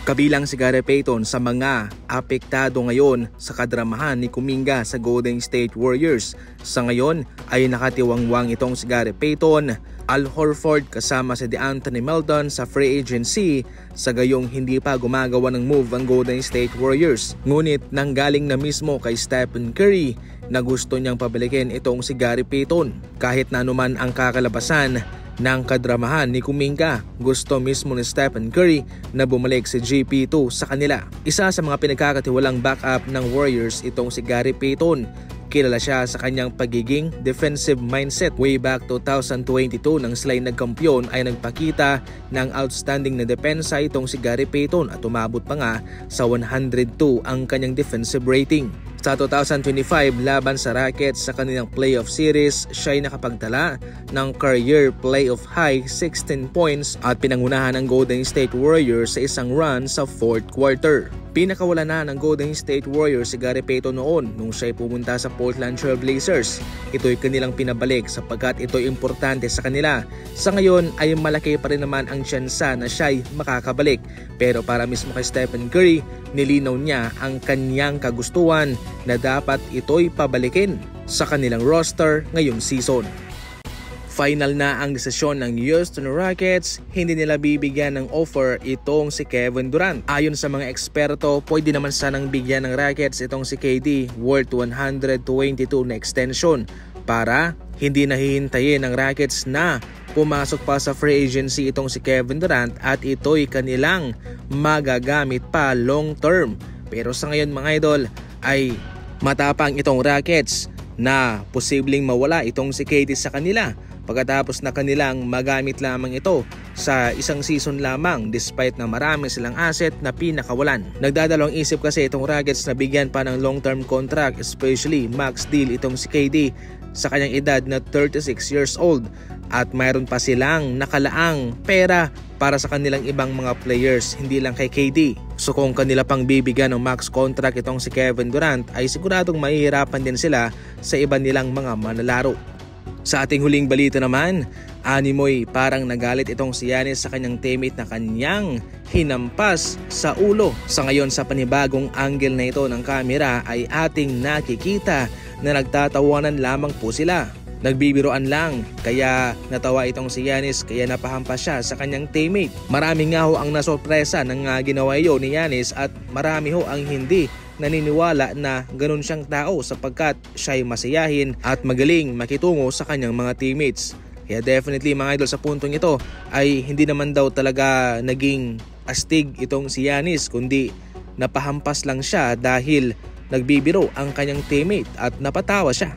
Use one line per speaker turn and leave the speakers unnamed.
Kabilang si Gary Payton sa mga apektado ngayon sa kadramahan ni Kuminga sa Golden State Warriors. Sa ngayon ay nakatiwangwang itong si Gary Payton, Al Horford kasama si DeAnthony Melton sa free agency, sa gayong hindi pa gumagawa ng move ang Golden State Warriors. Ngunit nanggaling na mismo kay Stephen Curry na gusto niyang pabalikin itong si Gary Payton. Kahit na anuman ang kakalabasan ng kadramahan ni Kuminga, gusto mismo ni Stephen Curry na bumalik si GP2 sa kanila. Isa sa mga pinagkakatiwalang backup ng Warriors itong si Gary Payton. Kilala siya sa kanyang pagiging defensive mindset. Way back 2022 nang sila nagkampiyon ay nagpakita ng outstanding na depensa itong si Gary Payton at umabot pa nga sa 102 ang kanyang defensive rating. Sa 2025 laban sa Rockets sa kanilang playoff series, siya ay nakapagtala ng career playoff high 16 points at pinangunahan ng Golden State Warriors sa isang run sa fourth quarter. Pinakawala na ng Golden State Warriors si Gary Payton noon nung siya ay pumunta sa Portland Trail Blazers. Ito'y kanilang pinabalik sapagkat ito'y importante sa kanila. Sa ngayon ay malaki pa rin naman ang tsansa na siya'y makakabalik. Pero para mismo kay Stephen Curry, nilinaw niya ang kanyang kagustuhan na dapat ito'y pabalikin sa kanilang roster ngayong season. Final na ang desisyon ng Houston Rockets, hindi nila bibigyan ng offer itong si Kevin Durant. Ayon sa mga eksperto, pwede naman sanang bigyan ng Rockets itong si KD worth 122 na extension para hindi nahihintayin ng Rockets na pumasok pa sa free agency itong si Kevin Durant at ito'y kanilang magagamit pa long term. Pero sa ngayon mga idol ay matapang itong Rockets na posibleng mawala itong si KD sa kanila pagkatapos na kanilang magamit lamang ito sa isang season lamang despite na marami silang asset na pinakawalan. Nagdadalawang isip kasi itong Rockets na bigyan pa ng long-term contract, especially max deal itong si KD sa kanyang edad na 36 years old at mayroon pa silang nakalaang pera para sa kanilang ibang mga players, hindi lang kay KD. So kung kanila pang bibigyan ng max contract itong si Kevin Durant ay siguradong mahihirapan din sila sa iba nilang mga manlalaro. Sa ating huling balita naman, animoy parang nagalit itong si Giannis sa kanyang teammate na kanyang hinampas sa ulo. Sa ngayon sa panibagong angle na ito ng kamera ay ating nakikita na nagtatawanan lamang po sila. Nagbibiroan lang kaya natawa itong si Giannis kaya napahampas siya sa kanyang teammate. Marami nga ho ang nasorpresa ng ginawa iyon ni Giannis at marami ho ang hindi naniniwala na ganun siyang tao sapagkat siya'y masiyahin at magaling makitungo sa kanyang mga teammates. Kaya definitely mga idol sa puntong ito ay hindi naman daw talaga naging astig itong si Giannis kundi napahampas lang siya dahil nagbibiro ang kanyang teammate at napatawa siya.